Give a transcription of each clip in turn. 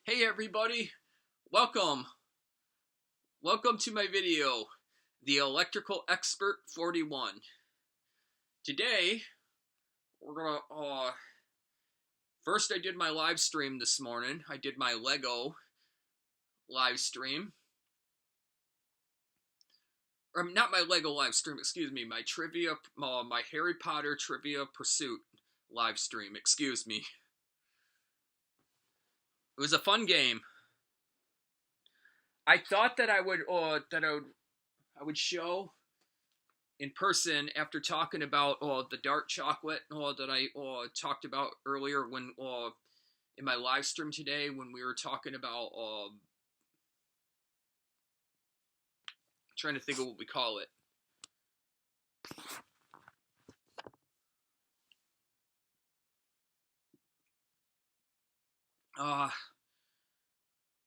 Hey everybody, welcome. Welcome to my video, The Electrical Expert 41. Today, we're gonna, first I did my live stream this morning. I did my Lego live stream. Or not my Lego live stream, excuse me, my trivia, my Harry Potter Trivia Pursuit live stream, excuse me. It was a fun game. I thought that I would show in person after talking about the dark chocolate that I talked about earlier when in my live stream today when we were talking about trying to think of what we call it.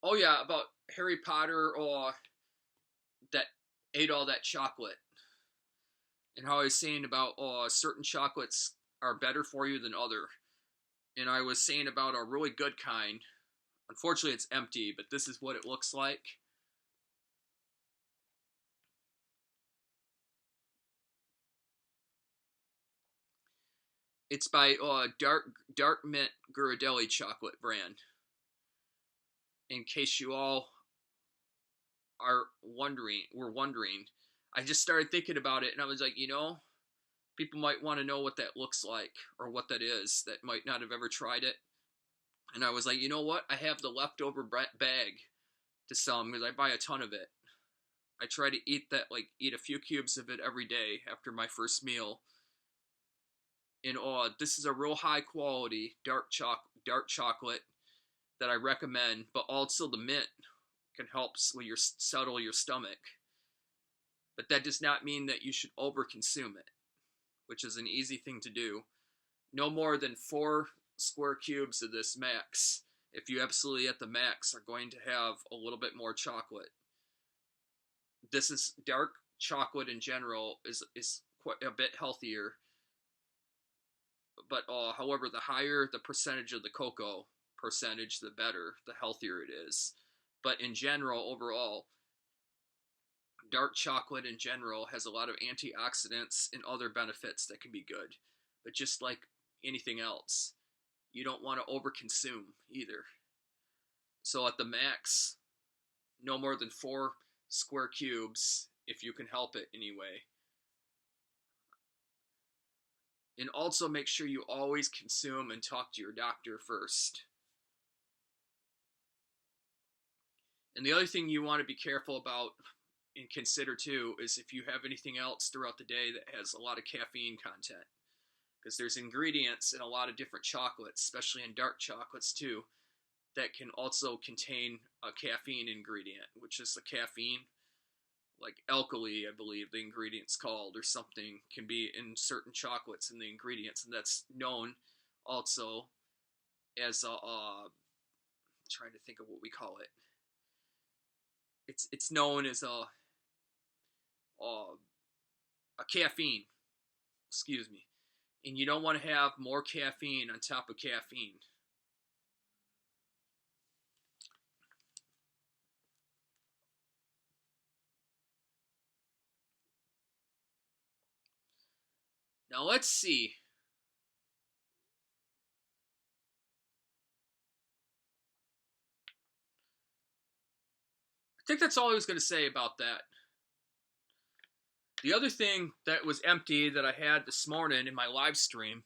Oh yeah, about Harry Potter that ate all that chocolate, and how I was saying about certain chocolates are better for you than other. And I was saying about a really good kind. Unfortunately, it's empty, but this is what it looks like. It's by Dark Mint Ghirardelli chocolate brand. In case you all were wondering, I just started thinking about it, and I was like, people might want to know what that looks like or what that is that might not have ever tried it. And I was like, you know what? I have the leftover bag to sell them because I buy a ton of it. I try to eat a few cubes of it every day after my first meal. And this is a real high quality dark chocolate that I recommend, but also the mint can help settle your stomach. But that does not mean that you should overconsume it, which is an easy thing to do. No more than 4 square cubes of this max. If you absolutely at the max are going to have a little bit more chocolate. This is dark chocolate in general is quite a bit healthier. But however, the higher the percentage of the cocoa percentage, the better, the healthier it is. But in general, overall, dark chocolate in general has a lot of antioxidants and other benefits that can be good. But just like anything else, you don't want to overconsume either. So at the max, no more than 4 square cubes if you can help it anyway. And also make sure you always consume and talk to your doctor first. And the other thing you want to be careful about and consider too is if you have anything else throughout the day that has a lot of caffeine content. Because there's ingredients in a lot of different chocolates, especially in dark chocolates too, that can also contain a caffeine ingredient, which is the caffeine, like alkali, I believe the ingredient's called, or something, can be in certain chocolates in the ingredients, and that's known also as trying to think of what we call it. It's known as a caffeine, excuse me, and you don't want to have more caffeine on top of caffeine. Now let's see. I think that's all I was going to say about that. The other thing that was empty that I had this morning in my live stream,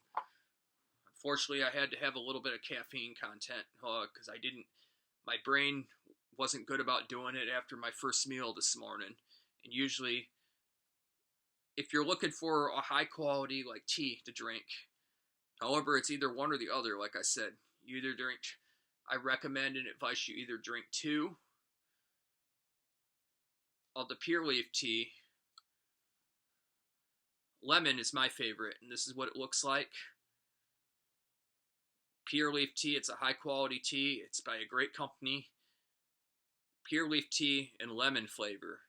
unfortunately, I had to have a little bit of caffeine content because my brain wasn't good about doing it after my first meal this morning. And usually, if you're looking for a high quality like tea to drink, however, it's either one or the other. Like I said, you either drink. I recommend and advise you either drink 2 of the pure leaf tea. Lemon is my favorite, and this is what it looks like. Pure leaf tea, it's a high quality tea. It's by a great company. Pure leaf tea and lemon flavor.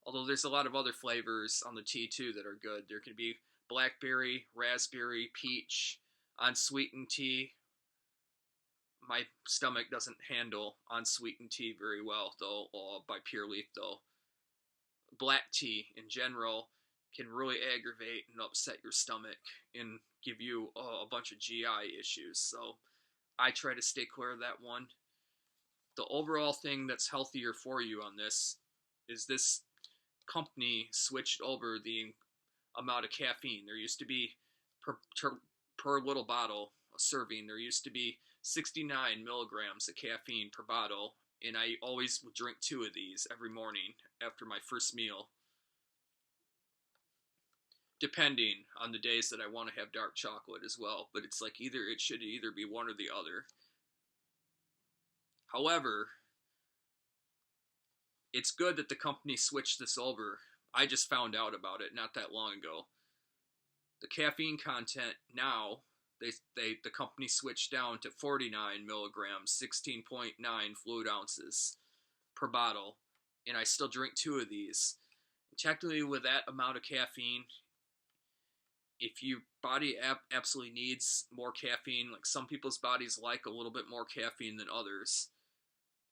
Although there's a lot of other flavors on the tea too that are good. There can be blackberry, raspberry, peach, unsweetened tea. my stomach doesn't handle unsweetened tea very well, though, by Pure Leaf, though. Black tea, in general, can really aggravate and upset your stomach and give you a bunch of GI issues. So I try to stay clear of that one. The overall thing that's healthier for you on this is this company switched over the amount of caffeine. There used to be per little bottle, a serving, there used to be 69 milligrams of caffeine per bottle, and I always would drink 2 of these every morning after my first meal, depending on the days that I want to have dark chocolate as well. But it's like it should either be one or the other. However, it's good that the company switched this over. I just found out about it not that long ago. The caffeine content now, the company switched down to 49 milligrams, 16.9 fluid ounces per bottle, and I still drink 2 of these. Technically, with that amount of caffeine, if your body absolutely needs more caffeine, like some people's bodies like a little bit more caffeine than others.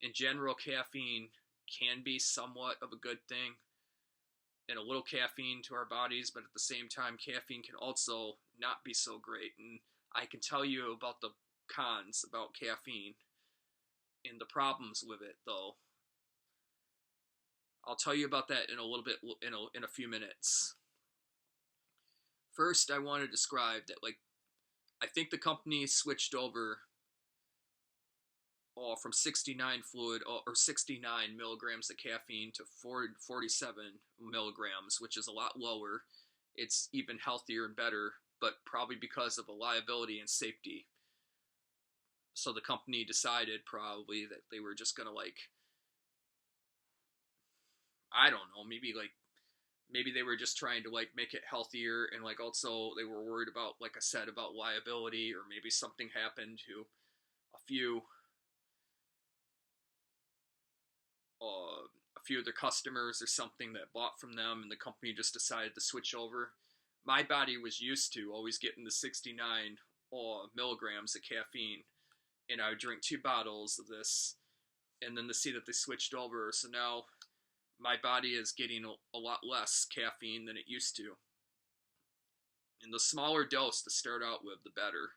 In general, caffeine can be somewhat of a good thing and a little caffeine to our bodies, but at the same time, caffeine can also not be so great. And I can tell you about the cons about caffeine and the problems with it, though. I'll tell you about that in a little bit, in a few minutes. First, I want to describe that, I think the company switched over from 69 fluid or 69 milligrams of caffeine to 47 milligrams, which is a lot lower. It's even healthier and better, but probably because of reliability and safety. So the company decided probably that they were just gonna I don't know, maybe they were just trying to make it healthier, and also they were worried about, like I said, about liability, or maybe something happened to a few of their customers or something that bought from them, and the company just decided to switch over. My body was used to always getting the 69 milligrams of caffeine, and I would drink 2 bottles of this, and then to see that they switched over, so now my body is getting a lot less caffeine than it used to. And the smaller dose to start out with, the better.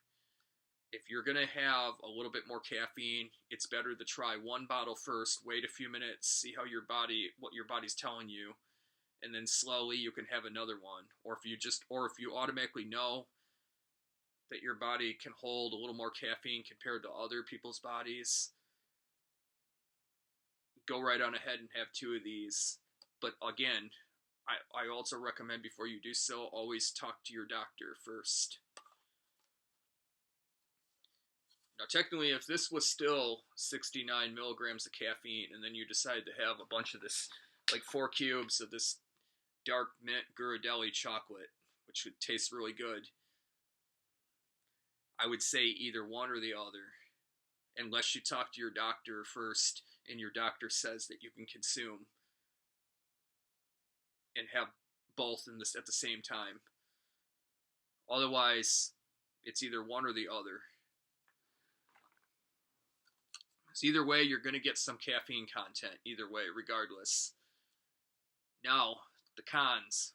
If you're going to have a little bit more caffeine, it's better to try 1 bottle first, wait a few minutes, see what your body's telling you, and then slowly you can have another one. Or if you automatically know that your body can hold a little more caffeine compared to other people's bodies, go right on ahead and have 2 of these. But again, I also recommend before you do so, always talk to your doctor first. Now, technically, if this was still 69 milligrams of caffeine, and then you decided to have a bunch of this, 4 cubes of this dark mint Ghirardelli chocolate, which would taste really good, I would say either one or the other, unless you talk to your doctor first, and your doctor says that you can consume and have both at the same time. Otherwise, it's either one or the other. So either way, you're going to get some caffeine content, either way, regardless. Now, the cons.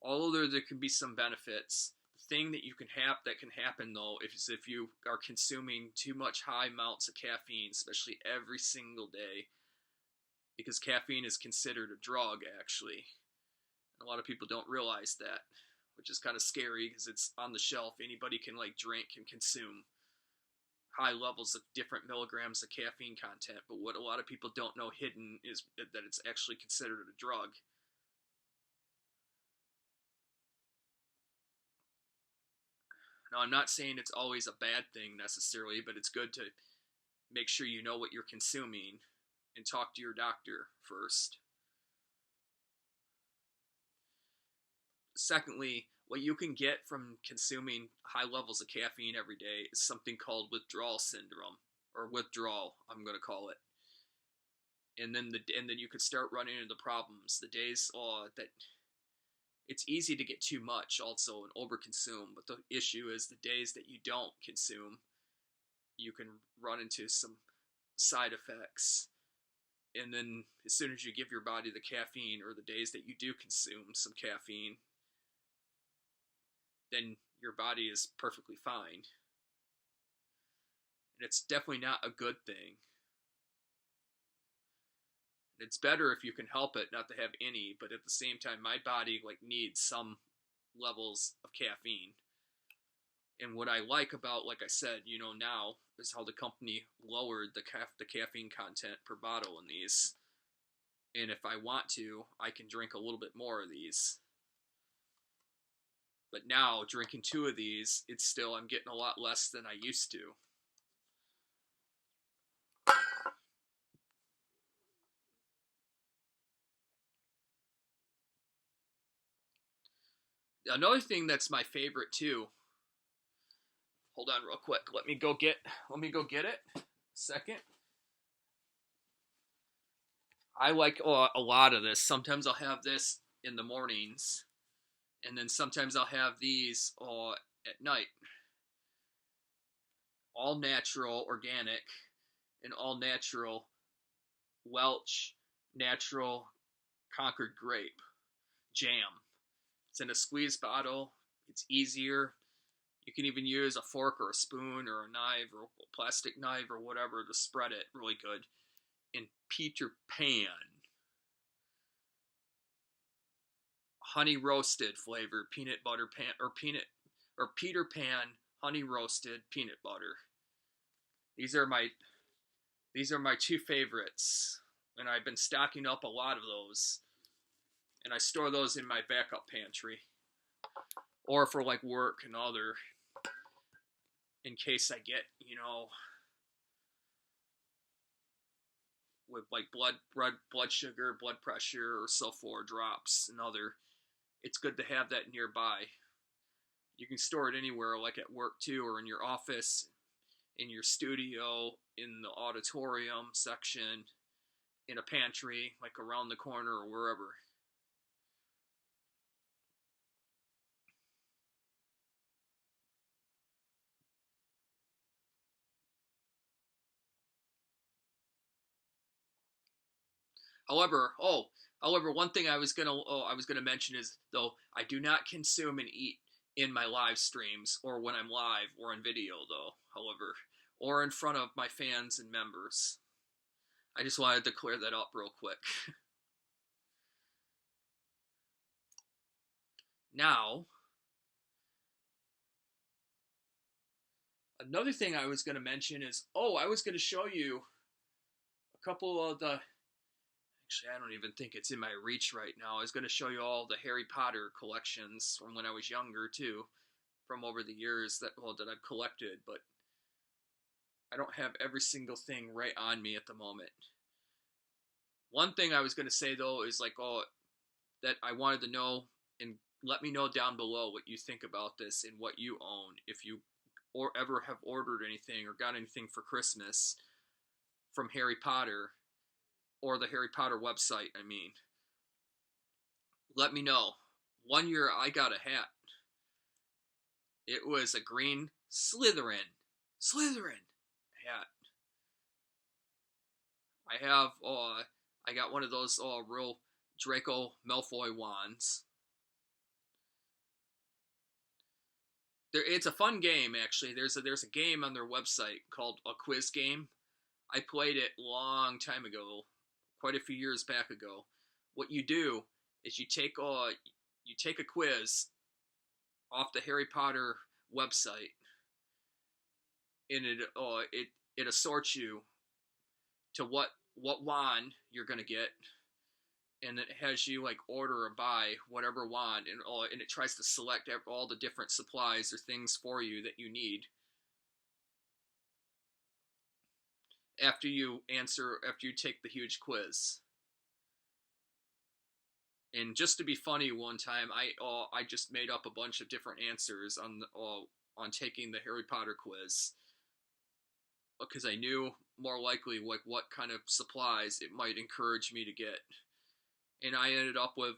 Although there can be some benefits, the thing that can happen though, is if you are consuming too much high amounts of caffeine, especially every single day, because caffeine is considered a drug, actually. And a lot of people don't realize that, which is kind of scary because it's on the shelf. Anybody can drink and consume high levels of different milligrams of caffeine content, but what a lot of people don't know hidden is that it's actually considered a drug. Now, I'm not saying it's always a bad thing necessarily, but it's good to make sure you know what you're consuming and talk to your doctor first. Secondly, what you can get from consuming high levels of caffeine every day is something called withdrawal syndrome, or withdrawal, I'm going to call it. And then you could start running into problems. The days that it's easy to get too much also and overconsume, but the issue is the days that you don't consume, you can run into some side effects. And then as soon as you give your body the caffeine, or the days that you do consume some caffeine, then your body is perfectly fine. And it's definitely not a good thing. And it's better if you can help it not to have any, but at the same time, my body like needs some levels of caffeine. And what I like about, like I said, now is how the company lowered the caffeine content per bottle in these. And if I want to, I can drink a little bit more of these. But now, drinking 2 of these, I'm getting a lot less than I used to. Another thing that's my favorite too. Hold on real quick. Let me go get it. Second. I like a lot of this. Sometimes I'll have this in the mornings, and then sometimes I'll have these at night. All natural, organic, and all natural Welch natural Concord grape jam. It's in a squeeze bottle. It's easier. You can even use a fork or a spoon or a knife or a plastic knife or whatever to spread it really good. And Peter Pan. Honey roasted flavor, peanut butter pan or Peter Pan honey roasted peanut butter. These are my 2 favorites, and I've been stocking up a lot of those. And I store those in my backup pantry, or for like work and other, in case I get, with like blood sugar, blood pressure, or so forth drops and other. It's good to have that nearby. You can store it anywhere, like at work too, or in your office, in your studio, in the auditorium section, in a pantry, like around the corner or wherever. However, one thing I was gonna mention is, though, I do not consume and eat in my live streams or when I'm live or on video, though. However, or in front of my fans and members. I just wanted to clear that up real quick. Now, another thing I was going to mention is, I was going to show you a couple of the, actually, I don't even think it's in my reach right now. I was going to show you all the Harry Potter collections from when I was younger, too, from over the years that I've collected, but I don't have every single thing right on me at the moment. One thing I was going to say, though, is that I wanted to know, and let me know down below what you think about this and what you own, if you or ever have ordered anything or got anything for Christmas from Harry Potter, or the Harry Potter website, I mean. Let me know. One year I got a hat. It was a green Slytherin hat. I got one of those real Draco Malfoy wands. It's a fun game, actually. There's a game on their website called a quiz game. I played it a long time ago, quite a few years back ago. What you do is you take a quiz off the Harry Potter website, and it assorts you to what wand you're gonna get, and it has you order or buy whatever wand, and it tries to select all the different supplies or things for you that you need. After you take the huge quiz. And just to be funny, one time I just made up a bunch of different answers on taking the Harry Potter quiz, because I knew more likely what kind of supplies it might encourage me to get. And I ended up with,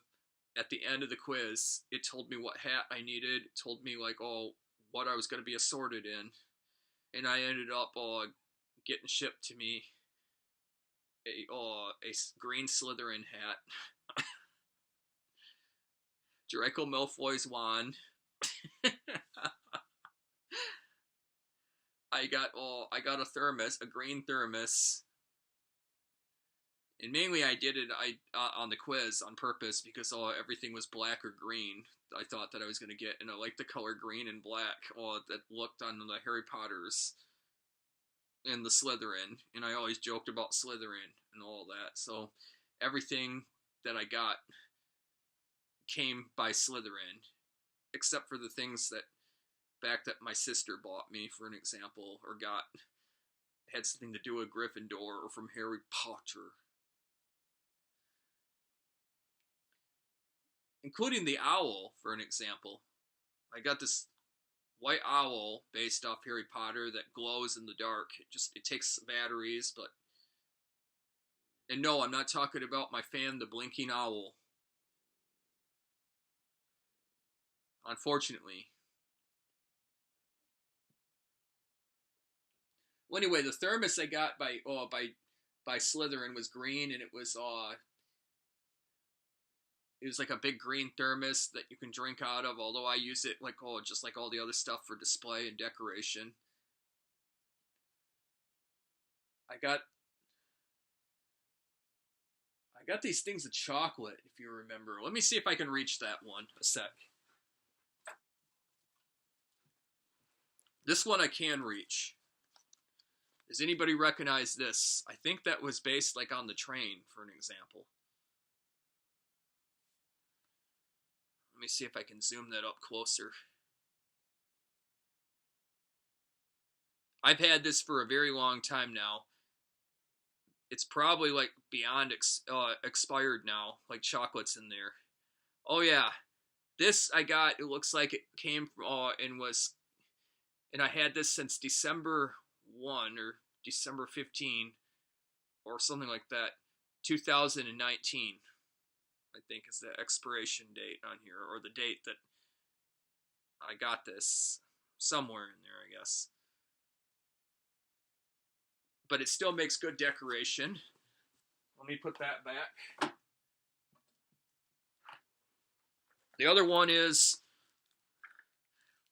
at the end of the quiz, it told me what hat I needed, it told me what I was going to be assorted in. and I ended up getting shipped to me a green Slytherin hat, Draco Malfoy's wand. I got a thermos, a green thermos, and mainly I did it on the quiz on purpose because everything was black or green. I thought that I was gonna get, and I liked the color green and black. That looked on the Harry Potters and the Slytherin, and I always joked about Slytherin and all that. So everything that I got came by Slytherin, except for the things that my sister bought me, for an example, or got had something to do with Gryffindor or from Harry Potter, including the owl, for an example. I got this white owl based off Harry Potter that glows in the dark. It takes batteries, but and no, I'm not talking about my fan, the blinking owl. Unfortunately. Well, anyway, the thermos I got by Slytherin was green, and it was like a big green thermos that you can drink out of. Although I use it just like all the other stuff for display and decoration. I got these things of chocolate, if you remember. Let me see if I can reach that one. A sec. This one I can reach. Does anybody recognize this? I think that was based like on the train, for an example. Let me see if I can zoom that up closer. I've had this for a very long time now. It's probably like beyond expired now, like chocolate's in there. Oh yeah, this I got. It looks like it came from and I had this since December 1 or December 15 or something like that. 2019, I think, is the expiration date on here, or the date that I got this, somewhere in there, I guess. But it still makes good decoration. Let me put that back. The other one is,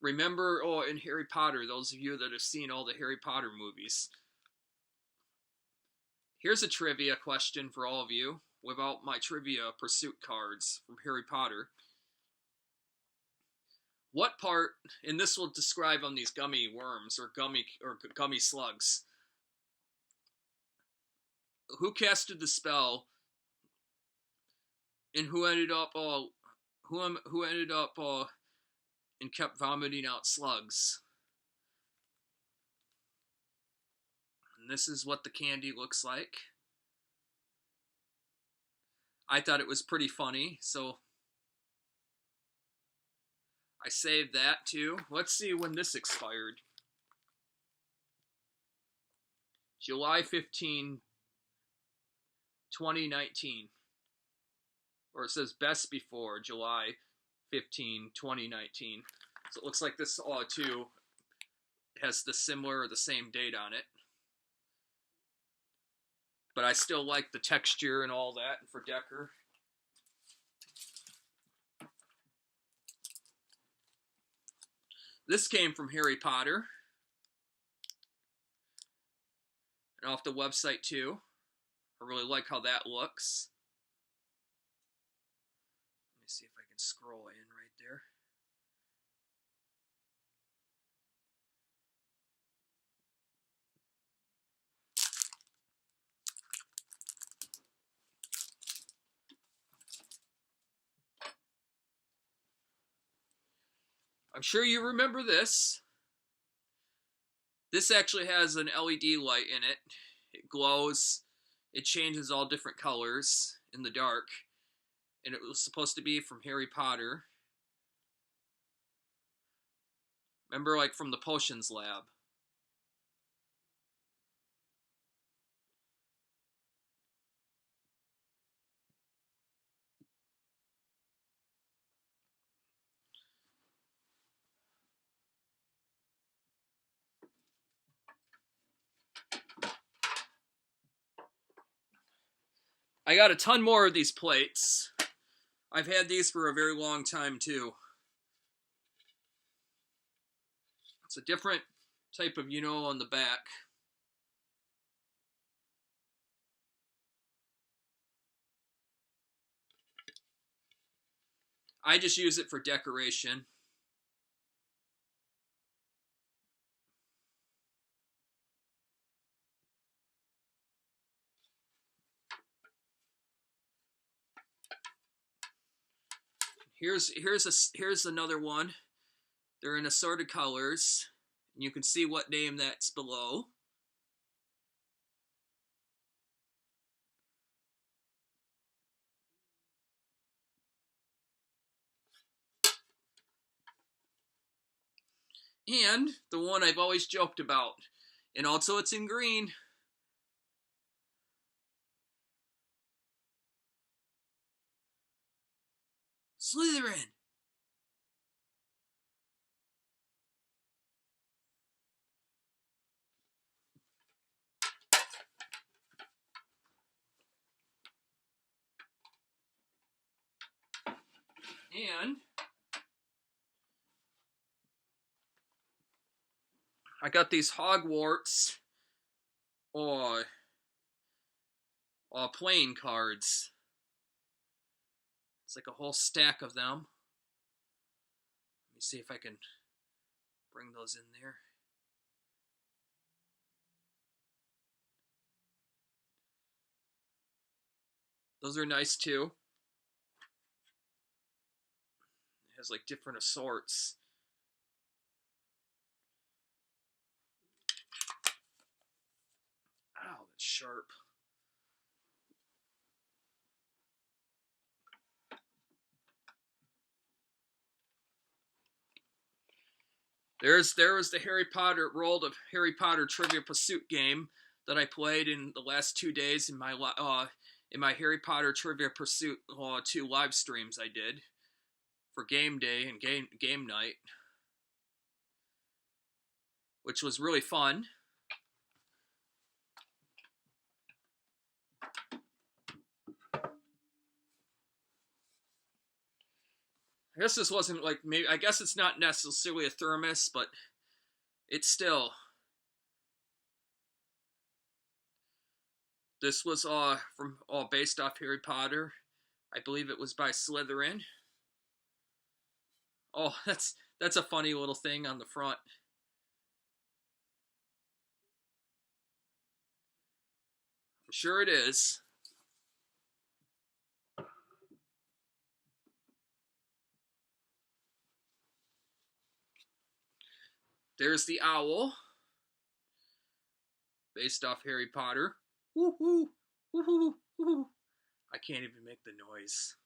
remember, in Harry Potter, those of you that have seen all the Harry Potter movies, here's a trivia question for all of you, without my Trivia Pursuit cards from Harry Potter. What part, and this will describe on these gummy worms or gummy slugs, who casted the spell, and who ended up and kept vomiting out slugs? And this is what the candy looks like. I thought it was pretty funny, so I saved that too. Let's see when this expired. July 15, 2019. Or it says best before July 15, 2019. So it looks like this too has the similar or the same date on it. But I still like the texture and all that for decor. This came from Harry Potter. And off the website too. I really like how that looks. Let me see if I can scroll in right there. I'm sure you remember this. This actually has an LED light in it. It glows. It changes all different colors in the dark. And it was supposed to be from Harry Potter. Remember, like from the potions lab. I got a ton more of these plates. I've had these for a very long time too. It's a different type of on the back. I just use it for decoration. Here's another one. They're in assorted colors. You can see what name that's below. And the one I've always joked about. And also it's in green. Slytherin. And I got these Hogwarts playing cards. It's like a whole stack of them. Let me see if I can bring those in there. Those are nice too. It has like different assorts. Ow, that's sharp. There was the Harry Potter World of Harry Potter Trivia Pursuit game that I played in the last 2 days in my Harry Potter Trivia Pursuit 2 live streams I did for game day and game night, which was really fun. I guess this wasn't like I guess it's not necessarily a thermos, but it's still. This was based off Harry Potter. I believe it was by Slytherin. Oh, that's a funny little thing on the front. I'm sure it is. There's the owl, based off Harry Potter. Woohoo! Woohoo! Woohoo! I can't even make the noise.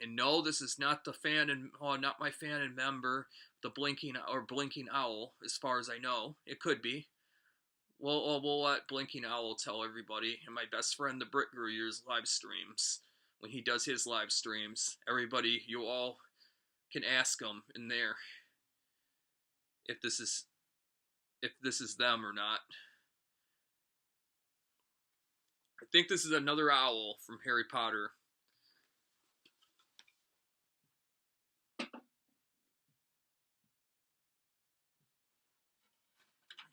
And no, this is not the not my fan and member, the blinking owl. As far as I know, it could be. We'll let Blinking Owl tell everybody. And my best friend, the Brit Gruyer's live streams. When he does his live streams, everybody, you all can ask him in there if this is them or not. I think this is another owl from Harry Potter.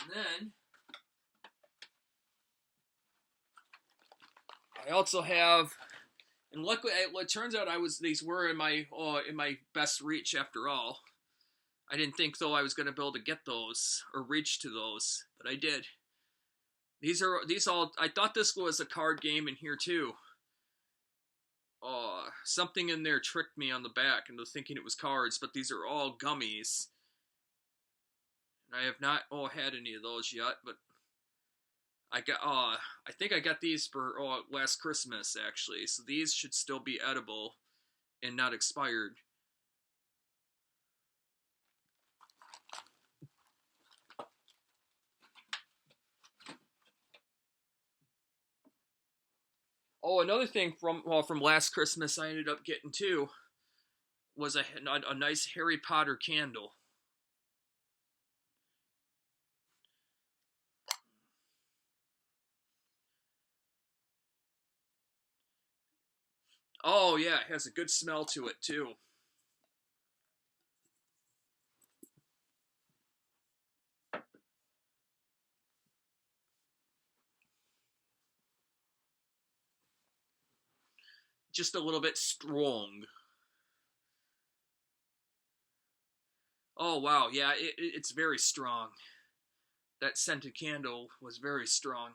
And then I also have, and luckily, it turns out these were in my best reach after all. I didn't think though I was going to be able to get those or reach to those, but I did. These all. I thought this was a card game in here too. Something in there tricked me on the back into thinking it was cards, but these are all gummies. And I have not had any of those yet, but I think I got these for last Christmas actually, so these should still be edible and not expired. Oh, another thing from last Christmas I ended up getting too was a nice Harry Potter candle. Oh yeah, it has a good smell to it too. Just a little bit strong. Oh wow, yeah, it's very strong. That scented candle was very strong.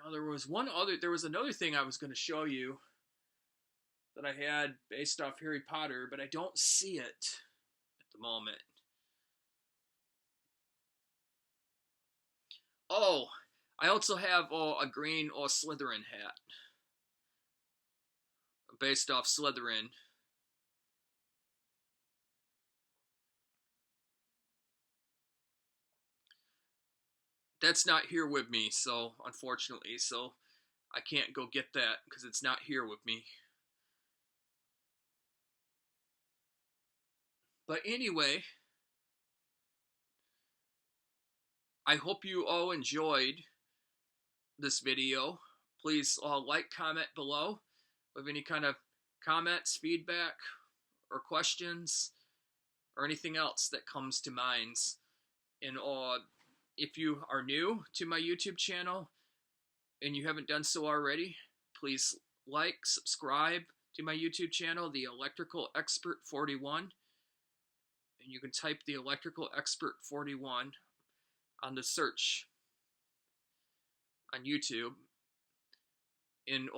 Now there was another thing I was going to show you that I had based off Harry Potter, but I don't see it at the moment. Oh, I also have a green Slytherin hat based off Slytherin. That's not here with me, so unfortunately, so I can't go get that because it's not here with me. But anyway, I hope you all enjoyed this video. Please like, comment below with any kind of comments, feedback, or questions, or anything else that comes to mind. And if you are new to my YouTube channel and you haven't done so already, please like, subscribe to my YouTube channel, The Electrical Expert 41. And you can type The Electrical Expert 41 on the search on YouTube. And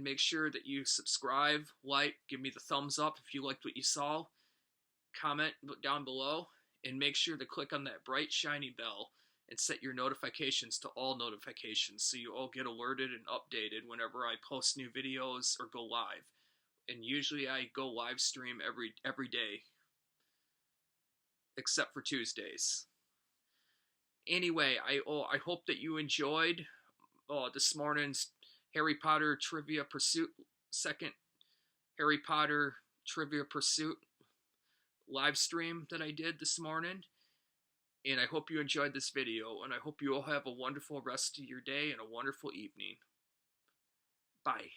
make sure that you subscribe, like, give me the thumbs up if you liked what you saw. Comment down below, and make sure to click on that bright shiny bell and set your notifications to all notifications so you all get alerted and updated whenever I post new videos or go live. And usually I go live stream every day except for Tuesdays. Anyway, I hope that you enjoyed this morning's Harry Potter Trivia Pursuit, second Harry Potter Trivia Pursuit live stream that I did this morning. And I hope you enjoyed this video, and I hope you all have a wonderful rest of your day and a wonderful evening. Bye.